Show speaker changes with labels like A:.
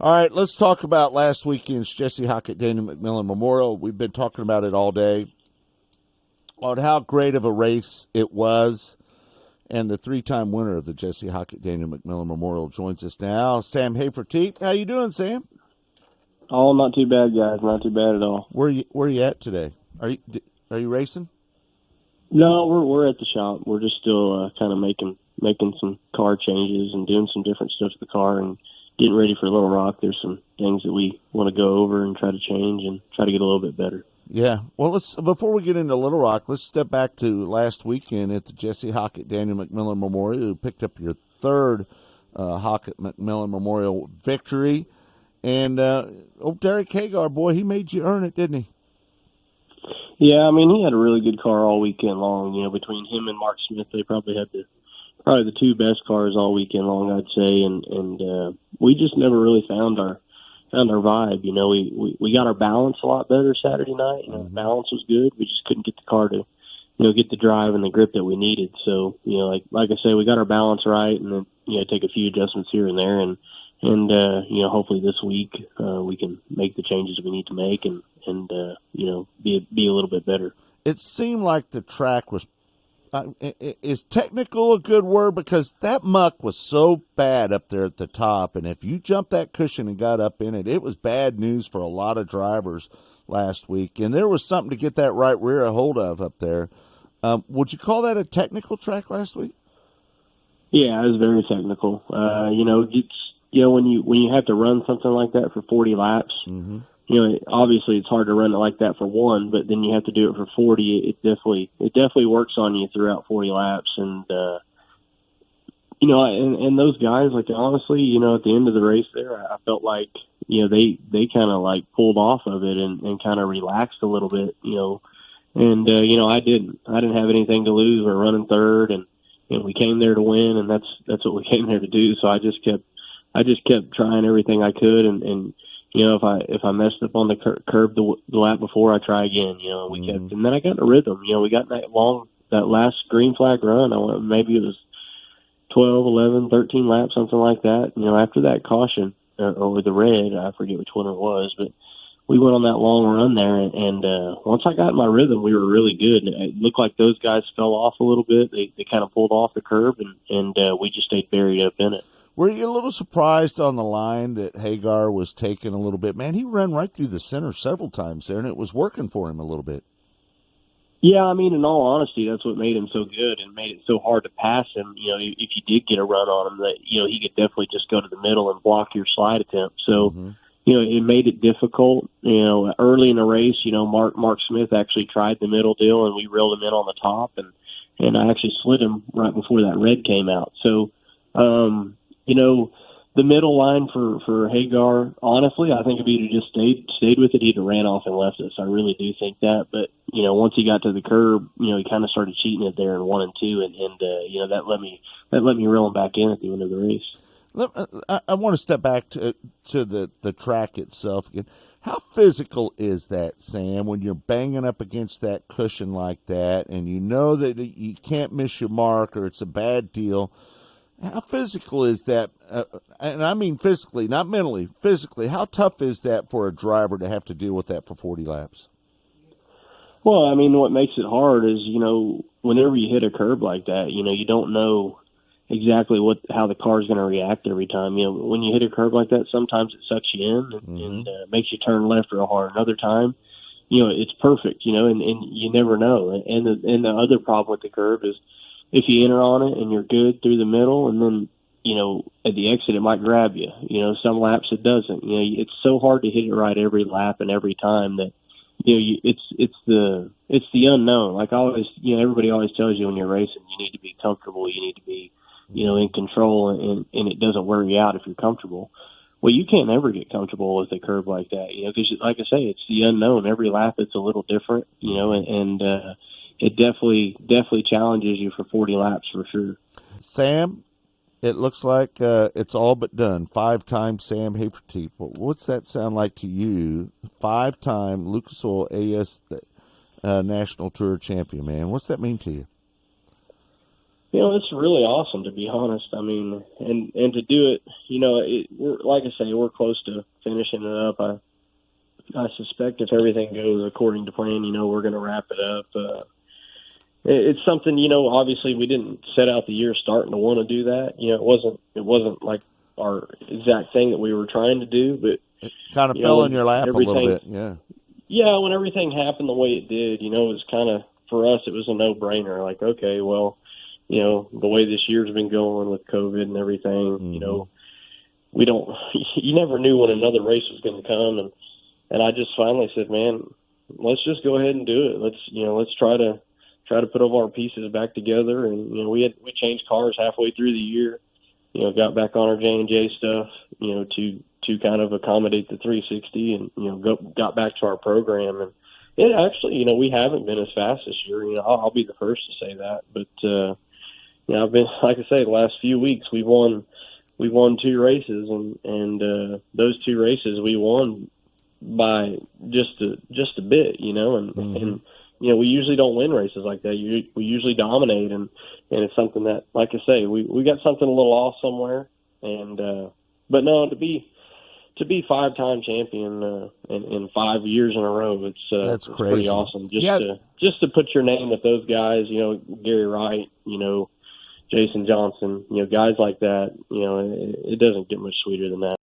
A: All right, let's talk about last weekend's Jesse Hockett Daniel McMillan Memorial. We've been talking about it all day on how great of a race it was. And the three-time winner of the Jesse Hockett Daniel McMillan Memorial joins us now, Sam Hafertepe. How you doing, Sam?
B: Oh, not too bad, guys. Not too bad at all.
A: Where you at today? Are you racing?
B: No, we're at the shop. We're just still kind of making some car changes and doing some different stuff to the car and getting ready for Little Rock. There's some things that we want to go over and try to change and try to get a little bit better.
A: Yeah. Well, before we get into Little Rock, let's step back to last weekend at the Jesse Hockett Daniel McMillan Memorial. You picked up your third Hockett McMillan Memorial victory. And Derek Hagar, boy, he made you earn it, didn't he?
B: Yeah, I mean, he had a really good car all weekend long. You know, between him and Mark Smith, they probably had the two best cars all weekend long, I'd say. And we just never really found our vibe. You know, we got our balance a lot better Saturday night. You know, the balance was good. We just couldn't get the car to, you know, get the drive and the grip that we needed. So, you know, like I say, we got our balance right, and then, you know, take a few adjustments here and there, and you know, hopefully this week we can make the changes we need to make and you know, be a little bit better.
A: It seemed like the track was is technical a good word, because that muck was so bad up there at the top, and if you jumped that cushion and got up in it, it was bad news for a lot of drivers last week, and there was something to get that right rear a hold of up there. Would you call that a technical track last week?
B: Yeah, it was very technical. You know, when you have to run something like that for 40 laps, you know, obviously it's hard to run it like that for one, but then you have to do it for 40. It definitely works on you throughout 40 laps. And, you know, and those guys, like, honestly, you know, at the end of the race there, I felt like, you know, they kind of like pulled off of it and kind of relaxed a little bit, you know, and, you know, I didn't have anything to lose. We're running third, and we came there to win, and that's what we came there to do. So I just kept trying everything I could, and you know, if I messed up on the curb the lap before, I try again. You know, we kept, and then I got in a rhythm. You know, we got that last green flag run. Maybe it was 12, 11, 13 laps, something like that. You know, after that caution or the red, I forget which one it was, but we went on that long run there, and once I got in my rhythm, we were really good. And it looked like those guys fell off a little bit. They kind of pulled off the curb, and we just stayed buried up in it.
A: Were you a little surprised on the line that Hagar was taking a little bit? Man, he ran right through the center several times there, and it was working for him a little bit.
B: Yeah, I mean, in all honesty, that's what made him so good and made it so hard to pass him. You know, if you did get a run on him, that, you know, he could definitely just go to the middle and block your slide attempt. So, you know, it made it difficult. You know, early in the race, you know, Mark Smith actually tried the middle deal, and we reeled him in on the top, and I actually slid him right before that red came out. So, you know, the middle line for Hagar, honestly, I think if he'd just stayed with it, he'd have ran off and left us. I really do think that. But, you know, once he got to the curb, you know, he kind of started cheating it there in 1 and 2, and you know, that let me reel him back in at the end of the race.
A: I want to step back to the track itself again. How physical is that, Sam, when you're banging up against that cushion like that, and you know that you can't miss your mark or it's a bad deal? How physical is that? And I mean physically, not mentally, physically. How tough is that for a driver to have to deal with that for 40 laps?
B: Well, I mean, what makes it hard is, you know, whenever you hit a curb like that, you know, you don't know exactly how the car is going to react every time. You know, when you hit a curb like that, sometimes it sucks you in and makes you turn left real hard. Another time, you know, it's perfect, you know, and you never know. And the other problem with the curb is, if you enter on it and you're good through the middle, and then, you know, at the exit it might grab you. You know, some laps it doesn't. You know, it's so hard to hit it right every lap and every time that, you know, it's the unknown. Like always, you know, everybody always tells you when you're racing, you need to be comfortable, you need to be, you know, in control, and it doesn't wear you out if you're comfortable. Well, you can't ever get comfortable with a curve like that, you know, because like I say, it's the unknown. Every lap it's a little different, you know, and it definitely challenges you for 40 laps for sure.
A: Sam, it looks like it's all but done. 5-time Sam Hafertepe. What's that sound like to you? 5-time Lucas Oil AS National Tour champion, man. What's that mean to you?
B: It's really awesome, to be honest. I mean, and to do it, like I say, we're close to finishing it up. I suspect if everything goes according to plan, we're going to wrap it up. It's something, obviously we didn't set out the year starting to want to do that. It wasn't like our exact thing that we were trying to do, but
A: it kind of fell in your lap a little bit. Yeah.
B: Yeah. When everything happened the way it did, it was kind of, for us, it was a no-brainer. Like, okay, well, the way this year's been going with COVID and everything, we don't, you never knew when another race was going to come. And I just finally said, man, let's just go ahead and do it. Let's try to put all our pieces back together. And, we changed cars halfway through the year, got back on our J&J stuff, to kind of accommodate the 360 and, got back to our program. And it actually, we haven't been as fast this year. I'll be the first to say that, but, I've been, like I say, the last few weeks we've won 2 races and those 2 races we won by just a bit, and we usually don't win races like that. We usually dominate, and it's something that, like I say, we got something a little off somewhere, and but no, to be 5-time champion in 5 years in a row, it's pretty awesome. Just to put your name with those guys, Gary Wright, Jason Johnson, guys like that, it doesn't get much sweeter than that.